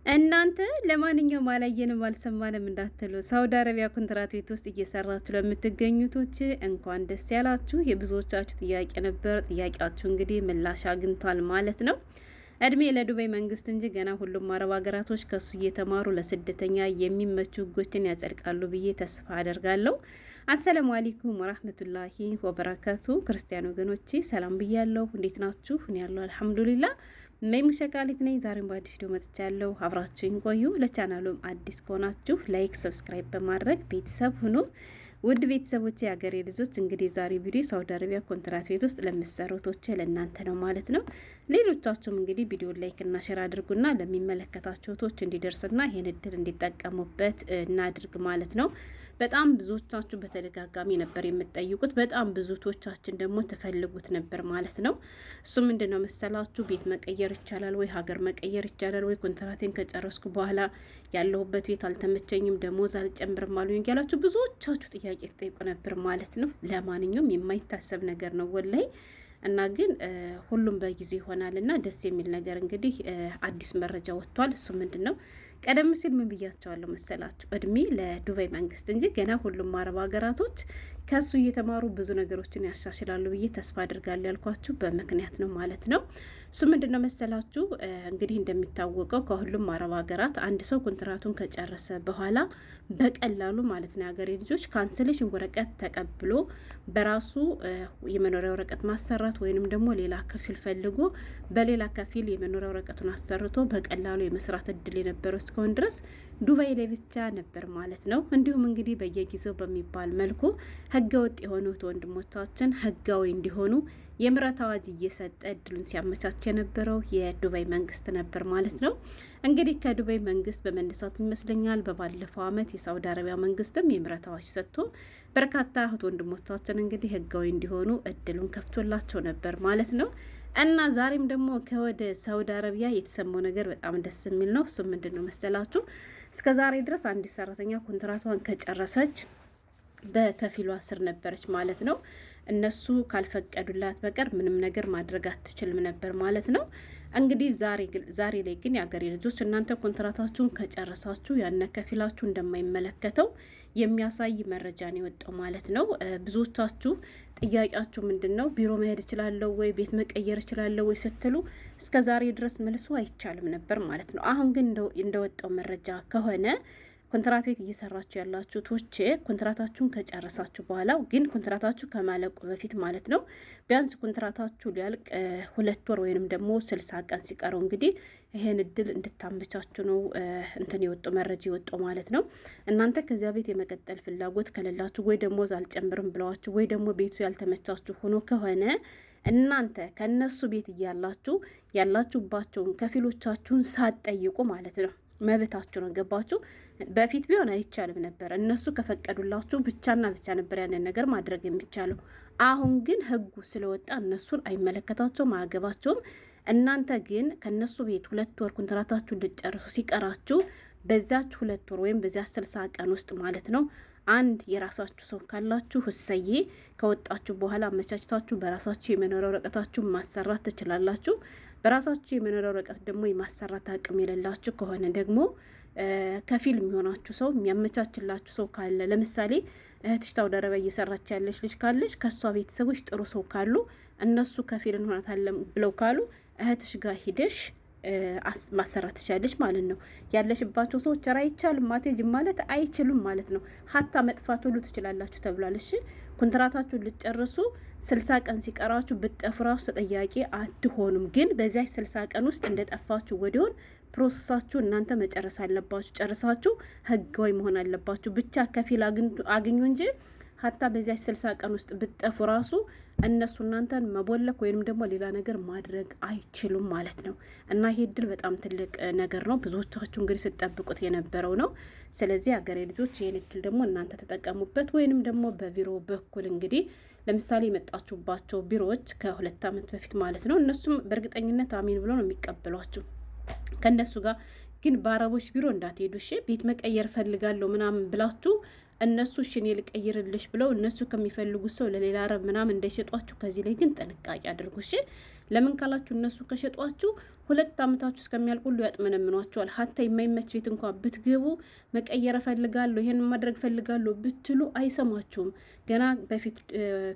እናንተ ለማንኛውም አላየንም አልሰማንም እንዳትሉ ሳውዲ አረቢያ ኮንትራት ቤት ውስጥ እየሰራችሁ ለምትገኙቶች እንኳን ደስ ያላችሁ። የብዙዎቻችሁ ጥያቄ ነበር። ጥያቄያችሁ እንግዲህ ምላሽ አግኝቷል ማለት ነው። እድሜ ለዱባይ መንግስት እንጂ ገና ሁሉም አረብ ሀገራቶች ከሱ እየተማሩ ለስደተኛ የሚመቹ ህጎችን ያጸድቃሉ ብዬ ተስፋ አደርጋለሁ። አሰላሙ አለይኩም ወራህመቱላሂ ወበረካቱ። ክርስቲያን ወገኖቼ ሰላም ብያለሁ። እንዴት ናችሁ? እኔ ያለሁ አልሐምዱሊላህ ሙሸቃሊት ነኝ። ዛሬም በአዲስ ቪዲዮ መጥቻለሁ። አብራችሁኝ ቆዩ። ለቻናሉም አዲስ ከሆናችሁ ላይክ፣ ሰብስክራይብ በማድረግ ቤተሰብ ሁኑ። ውድ ቤተሰቦች፣ የሀገሬ ልጆች እንግዲህ ዛሬ ቪዲዮ ሳውዲ አረቢያ ኮንትራት ቤት ውስጥ ለምትሰሩቶች ለእናንተ ነው ማለት ነው። ሌሎቻችሁም እንግዲህ ቪዲዮ ላይክ እና ሼር አድርጉና ለሚመለከታቸው ቶች እንዲደርስና ይህን እድል እንዲጠቀሙበት እናድርግ ማለት ነው። በጣም ብዙዎቻችሁ በተደጋጋሚ ነበር የምትጠይቁት፣ በጣም ብዙቶቻችን ደግሞ ትፈልጉት ነበር ማለት ነው። እሱ ምንድን ነው መሰላችሁ? ቤት መቀየር ይቻላል ወይ? ሀገር መቀየር ይቻላል ወይ? ኮንትራቴን ከጨረስኩ በኋላ ያለሁበት ቤት አልተመቸኝም፣ ደሞዝ አልጨምርም አሉኝ ያላችሁ ብዙዎቻችሁ ጥያቄ ትጠይቁ ነበር ማለት ነው። ለማንኛውም የማይታሰብ ነገር ነው ወላይ እና ግን ሁሉም በጊዜ ይሆናል እና ደስ የሚል ነገር እንግዲህ አዲስ መረጃ ወጥቷል። እሱ ምንድን ነው? ቀደም ሲል ምን ብያቸዋለሁ መሰላችሁ? እድሜ ለዱባይ መንግስት እንጂ ገና ሁሉም አረብ ሀገራቶች ከሱ እየተማሩ ብዙ ነገሮችን ያሻሽላሉ ብዬ ተስፋ አድርጋለሁ ያልኳችሁ በምክንያት ነው ማለት ነው። እሱ ምንድን ነው መሰላችሁ? እንግዲህ እንደሚታወቀው ከሁሉም አረብ ሀገራት አንድ ሰው ኮንትራቱን ከጨረሰ በኋላ በቀላሉ ማለት ነው የሀገሬ ልጆች ካንስሌሽን ወረቀት ተቀብሎ በራሱ የመኖሪያ ወረቀት ማሰራት ወይንም ደግሞ ሌላ ከፊል ፈልጎ በሌላ ከፊል የመኖሪያ ወረቀቱን አሰርቶ በቀላሉ የመስራት እድል የነበረው እስካሁን ድረስ ዱባይ ላይ ብቻ ነበር ማለት ነው። እንዲሁም እንግዲህ በየጊዜው በሚባል መልኩ ህገ ወጥ የሆኑት ወንድሞቻችን ህጋዊ እንዲሆኑ የምህረት አዋጅ እየሰጠ እድሉን ሲያመቻች የነበረው የዱባይ መንግስት ነበር ማለት ነው። እንግዲህ ከዱባይ መንግስት በመነሳት ይመስለኛል በባለፈው አመት የሳውዲ አረቢያ መንግስትም የምህረት አዋጅ ሰጥቶ በርካታ እህት ወንድሞቻችን እንግዲህ ህጋዊ እንዲሆኑ እድሉን ከፍቶላቸው ነበር ማለት ነው። እና ዛሬም ደግሞ ከወደ ሳውዲ አረቢያ የተሰማው ነገር በጣም ደስ የሚል ነው። እሱ ምንድን ነው መሰላችሁ? እስከ ዛሬ ድረስ አንዲት ሰራተኛ ኮንትራቷን ከጨረሰች በከፊሏ ስር ነበረች ማለት ነው። እነሱ ካልፈቀዱላት በቀር ምንም ነገር ማድረግ አትችልም ነበር ማለት ነው። እንግዲህ ዛሬ ላይ ግን የአገሬ ልጆች እናንተ ኮንትራታችሁን ከጨረሳችሁ ያነ ከፊላችሁ እንደማይመለከተው የሚያሳይ መረጃ ነው የወጣው ማለት ነው። ብዙዎቻችሁ ጥያቄያችሁ ምንድን ነው? ቢሮ መሄድ እችላለሁ ወይ ቤት መቀየር እችላለሁ ወይ ስትሉ እስከ ዛሬ ድረስ መልሶ አይቻልም ነበር ማለት ነው። አሁን ግን እንደወጣው መረጃ ከሆነ ኮንትራት ቤት እየሰራችሁ ያላችሁ ቶቼ ኮንትራታችሁን ከጨረሳችሁ በኋላ ግን ኮንትራታችሁ ከማለቁ በፊት ማለት ነው ቢያንስ ኮንትራታችሁ ሊያልቅ 2 ወር ወይንም ደግሞ 60 ቀን ሲቀረው እንግዲህ ይሄን እድል እንድታመቻችሁ ነው እንትን የወጣው መረጃ የወጣው ማለት ነው። እናንተ ከዚያ ቤት የመቀጠል ፍላጎት ከሌላችሁ ወይ ደግሞ አልጨምርም ብለዋችሁ ወይ ደግሞ ቤቱ ያልተመቻችሁ ሆኖ ከሆነ እናንተ ከነሱ ቤት እያላችሁ ያላችሁባቸውን ከፊሎቻችሁን ሳትጠይቁ ማለት ነው መብታችሁ ነው። ገባችሁ? በፊት ቢሆን አይቻልም ነበር። እነሱ ከፈቀዱላችሁ ብቻና ብቻ ነበር ያንን ነገር ማድረግ የሚቻለው። አሁን ግን ህጉ ስለወጣ እነሱን አይመለከታቸውም፣ አያገባቸውም። እናንተ ግን ከነሱ ቤት 2 ወር ኮንትራታችሁ ልጨርሱ ሲቀራችሁ በዛች 2 ወር ወይም በዚያ 60 ቀን ውስጥ ማለት ነው አንድ የራሳችሁ ሰው ካላችሁ እሰዬ፣ ከወጣችሁ በኋላ አመቻችታችሁ በራሳችሁ የመኖሪያ ወረቀታችሁ ማሰራት ትችላላችሁ። በራሳችሁ የመኖሪያ ወረቀት ደግሞ የማሰራት አቅም የሌላችሁ ከሆነ ደግሞ ከፊል የሚሆናችሁ ሰው የሚያመቻችላችሁ ሰው ካለ፣ ለምሳሌ እህትሽ ሳውዲ አረቢያ እየሰራች ያለች ልጅ ካለች ከእሷ ቤተሰቦች ጥሩ ሰው ካሉ እነሱ ከፊል እንሆናታለን ብለው ካሉ እህትሽ ጋር ሂደሽ ማሰራት ትችላለች ማለት ነው። ያለሽባቸው ሰዎች ራ አይቻልም ማቴጅ ማለት አይችሉም ማለት ነው። ሀታ መጥፋት ሁሉ ትችላላችሁ ተብሏል። እሺ ኮንትራታችሁን ልትጨርሱ 60 ቀን ሲቀራችሁ ብትጠፍራችሁ ተጠያቂ አትሆኑም። ግን በዚያ 60 ቀን ውስጥ እንደጠፋችሁ ወዲሆን ፕሮሰሳችሁ እናንተ መጨረስ አለባችሁ። ጨርሳችሁ ህጋዊ መሆን አለባችሁ። ብቻ ከፊል አግኙ እንጂ ሀታ በዚያች 60 ቀን ውስጥ ብትጠፉ ራሱ እነሱ እናንተን መቦለክ ወይንም ደግሞ ሌላ ነገር ማድረግ አይችሉም ማለት ነው። እና ይሄ እድል በጣም ትልቅ ነገር ነው። ብዙዎቻችሁ እንግዲህ ስትጠብቁት የነበረው ነው። ስለዚህ ሀገሬ ልጆች ይህን እድል ደግሞ እናንተ ተጠቀሙበት። ወይንም ደግሞ በቢሮ በኩል እንግዲህ ለምሳሌ የመጣችሁባቸው ቢሮዎች ከ2 ዓመት በፊት ማለት ነው እነሱም በእርግጠኝነት አሚን ብሎ ነው የሚቀበሏችሁ። ከእነሱ ጋር ግን በአረቦች ቢሮ እንዳትሄዱ እሺ። ቤት መቀየር ፈልጋለሁ ምናምን ብላችሁ እነሱ እሺ እኔ ልቀይርልሽ ብለው እነሱ ከሚፈልጉት ሰው ለሌላ አረብ ምናምን እንዳይሸጧችሁ። ከዚህ ላይ ግን ጥንቃቄ አድርጉ እሺ። ለምን ካላችሁ እነሱ ከሸጧችሁ 2 ዓመታችሁ እስከሚያልቁ ሁሉ ያጥመነምኗቸዋል። ሀታ የማይመች ቤት እንኳን ብትገቡ መቀየር እፈልጋለሁ ይሄን ማድረግ እፈልጋለሁ ብትሉ አይሰማችሁም። ገና በፊት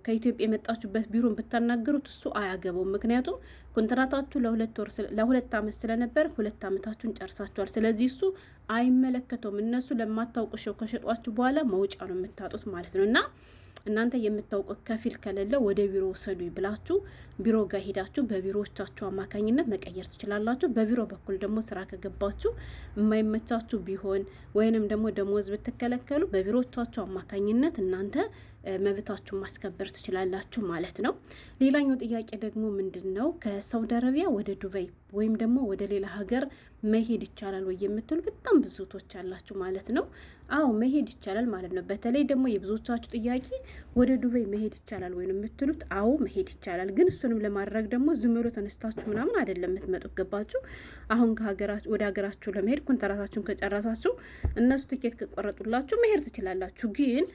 ከኢትዮጵያ የመጣችሁበት ቢሮን ብታናገሩት እሱ አያገባውም። ምክንያቱም ኮንትራታችሁ ለ2 ዓመት ስለነበር 2 ዓመታችሁን ጨርሳችኋል። ስለዚህ እሱ አይመለከተውም። እነሱ ለማታውቁ ሰው ከሸጧችሁ በኋላ መውጫ ነው የምታጡት ማለት ነው። እና እናንተ የምታውቁት ከፊል ከሌለ ወደ ቢሮ ወሰዱ ብላችሁ ቢሮ ጋር ሄዳችሁ በቢሮዎቻችሁ አማካኝነት መቀየር ትችላላችሁ። በቢሮ በኩል ደግሞ ስራ ከገባችሁ የማይመቻችሁ ቢሆን ወይንም ደግሞ ደሞዝ ብትከለከሉ በቢሮዎቻችሁ አማካኝነት እናንተ መብታችሁን ማስከበር ትችላላችሁ ማለት ነው። ሌላኛው ጥያቄ ደግሞ ምንድን ነው ከሳውዲ አረቢያ ወደ ዱባይ ወይም ደግሞ ወደ ሌላ ሀገር መሄድ ይቻላል ወይ የምትሉ በጣም ብዙቶች አላችሁ ማለት ነው። አዎ መሄድ ይቻላል ማለት ነው። በተለይ ደግሞ የብዙዎቻችሁ ጥያቄ ወደ ዱባይ መሄድ ይቻላል ወይ ነው የምትሉት። አዎ መሄድ ይቻላል፣ ግን እሱንም ለማድረግ ደግሞ ዝም ብሎ ተነስታችሁ ምናምን አይደለም የምትመጡት። ገባችሁ? አሁን ወደ ሀገራችሁ ለመሄድ ኮንትራታችሁን ከጨረሳችሁ እነሱ ትኬት ከቆረጡላችሁ መሄድ ትችላላችሁ። ግን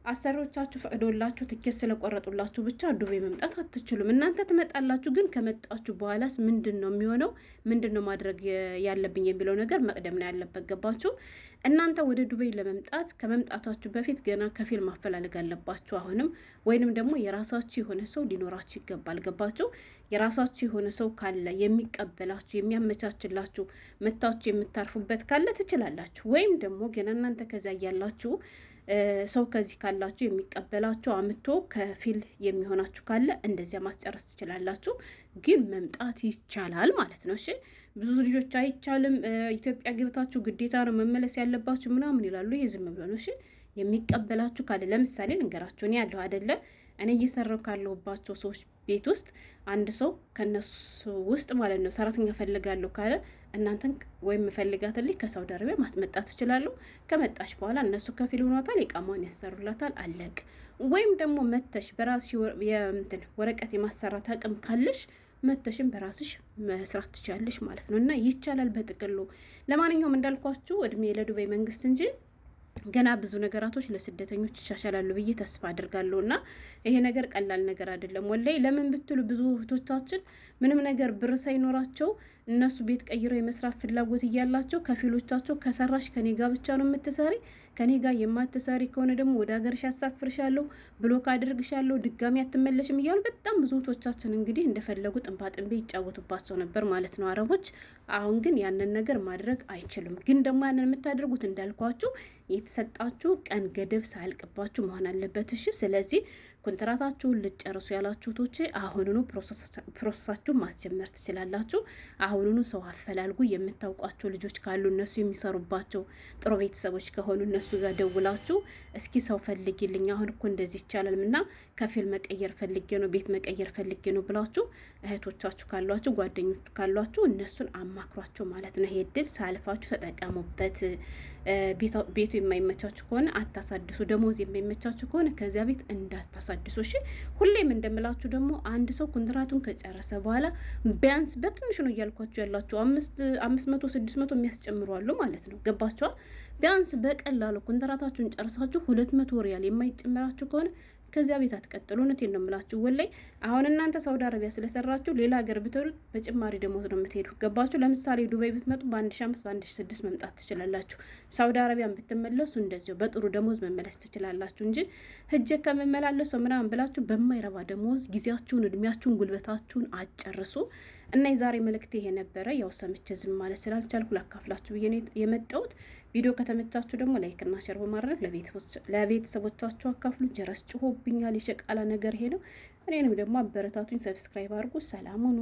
አሰሪዎቻችሁ ፈቅዶላችሁ ትኬት ስለቆረጡላችሁ ብቻ ዱባይ መምጣት አትችሉም። እናንተ ትመጣላችሁ፣ ግን ከመጣችሁ በኋላስ ምንድን ነው የሚሆነው? ምንድን ነው ማድረግ ያለብኝ የሚለው ነገር መቅደም ነው ያለበት። ገባችሁ? እናንተ ወደ ዱባይ ለመምጣት ከመምጣታችሁ በፊት ገና ከፊል ማፈላለግ አለባችሁ አሁንም። ወይንም ደግሞ የራሳችሁ የሆነ ሰው ሊኖራችሁ ይገባል። ገባችሁ? የራሳችሁ የሆነ ሰው ካለ የሚቀበላችሁ የሚያመቻችላችሁ መታችሁ የምታርፉበት ካለ ትችላላችሁ። ወይም ደግሞ ገና እናንተ ከዚያ እያላችሁ ሰው ከዚህ ካላችሁ የሚቀበላችሁ አምቶ ከፊል የሚሆናችሁ ካለ እንደዚያ ማስጨረስ ትችላላችሁ። ግን መምጣት ይቻላል ማለት ነው። እሺ ብዙ ልጆች አይቻልም ኢትዮጵያ ገብታችሁ ግዴታ ነው መመለስ ያለባችሁ ምናምን ይላሉ። ይሄ ዝም ብሎ ነው። እሺ የሚቀበላችሁ ካለ ለምሳሌ ልንገራችሁ። እኔ ያለሁ አይደለ እኔ እየሰራሁ ካለሁባቸው ሰዎች ቤት ውስጥ አንድ ሰው ከነሱ ውስጥ ማለት ነው ሰራተኛ ፈልጋለሁ ካለ እናንተን ወይም ፈልጋትልኝ ከሳውዲ አረቢያ ማስመጣት ትችላለሁ። ከመጣሽ በኋላ እነሱ ከፊል ሆኗታል፣ የቃማን ያሰሩላታል፣ አለቅ። ወይም ደግሞ መተሽ በራስሽ ወረቀት የማሰራት አቅም ካለሽ መተሽን በራስሽ መስራት ትችላለሽ ማለት ነው። እና ይቻላል በጥቅሉ። ለማንኛውም እንዳልኳችሁ እድሜ ለዱባይ መንግስት እንጂ ገና ብዙ ነገራቶች ለስደተኞች ይሻሻላሉ ብዬ ተስፋ አድርጋለሁ። እና ይሄ ነገር ቀላል ነገር አይደለም ወላይ። ለምን ብትሉ ብዙ እህቶቻችን ምንም ነገር ብር ሳይኖራቸው እነሱ ቤት ቀይረው የመስራት ፍላጎት እያላቸው ከፊሎቻቸው ከሰራሽ ከኔ ጋር ብቻ ነው የምትሰሪ፣ ከኔ ጋር የማትሰሪ ከሆነ ደግሞ ወደ ሀገርሽ አሳፍርሻለሁ፣ ብሎክ አድርግሻለሁ፣ ድጋሚ አትመለሽም እያሉ በጣም ብዙ እህቶቻችን እንግዲህ እንደፈለጉ ጥንባጥንቤ ይጫወቱባቸው ነበር ማለት ነው አረቦች። አሁን ግን ያንን ነገር ማድረግ አይችሉም። ግን ደግሞ ያንን የምታደርጉት እንዳልኳችሁ የተሰጣችሁ ቀን ገደብ ሳያልቅባችሁ መሆን አለበት። እሺ ስለዚህ ኮንትራታችሁን ልጨርሱ ያላችሁቶች አሁኑኑ ፕሮሰሳችሁን ማስጀመር ትችላላችሁ። አሁኑኑ ሰው አፈላልጉ። የምታውቋቸው ልጆች ካሉ እነሱ የሚሰሩባቸው ጥሩ ቤተሰቦች ከሆኑ እነሱ ጋር ደውላችሁ እስኪ ሰው ፈልጊልኝ፣ አሁን እኮ እንደዚህ ይቻላል እና ከፊል መቀየር ፈልጌ ነው፣ ቤት መቀየር ፈልጌ ነው ብላችሁ እህቶቻችሁ ካሏችሁ ጓደኞቹ ካሏችሁ እነሱን አማክሯቸው ማለት ነው። ይሄ እድል ሳልፋችሁ ተጠቀሙበት። ቤቱ የማይመቻችሁ ከሆነ አታሳድሱ። ደሞዝ የማይመቻችሁ ከሆነ ከዚያ ቤት እንዳታሳድሱ። እሺ ሁሌም እንደምላችሁ ደግሞ አንድ ሰው ኮንትራቱን ከጨረሰ በኋላ ቢያንስ በትንሹ ነው እያልኳችሁ ያላችሁ 500 600 የሚያስጨምሩ አሉ ማለት ነው። ገባችኋል? ቢያንስ በቀላሉ ኮንትራታችሁን ጨርሳችሁ 200 ሪያል የማይጨምራችሁ ከሆነ ከዚያ ቤት አትቀጥሉ። እውነቴን ነው የምላችሁ ወላይ። አሁን እናንተ ሳውዲ አረቢያ ስለሰራችሁ ሌላ ሀገር ብትሄዱ በጭማሪ ደሞዝ ነው የምትሄዱ። ገባችሁ? ለምሳሌ ዱባይ ብትመጡ በ1500 በ1600 መምጣት ትችላላችሁ። ሳውዲ አረቢያን ብትመለሱ እንደዚሁ በጥሩ ደሞዝ መመለስ ትችላላችሁ እንጂ ህጀ ከመመላለሰው ምናምን ብላችሁ በማይረባ ደሞዝ ጊዜያችሁን፣ እድሜያችሁን፣ ጉልበታችሁን አጨርሱ። እና የዛሬ መልእክት ይሄ ነበረ። ያው ሰምቼ ዝም ማለት ስላልቻልኩ ላካፍላችሁ ብዬ የመጣሁት። ቪዲዮ ከተመቻችሁ ደግሞ ላይክ እና ሼር በማድረግ ለቤተሰቦቻችሁ አካፍሉ። ጀረስ ጭሆብኛል፣ የሸቃላ ነገር ይሄ ነው። እኔንም ደግሞ አበረታቱኝ፣ ሰብስክራይብ አድርጉ። ሰላም ሁኑ።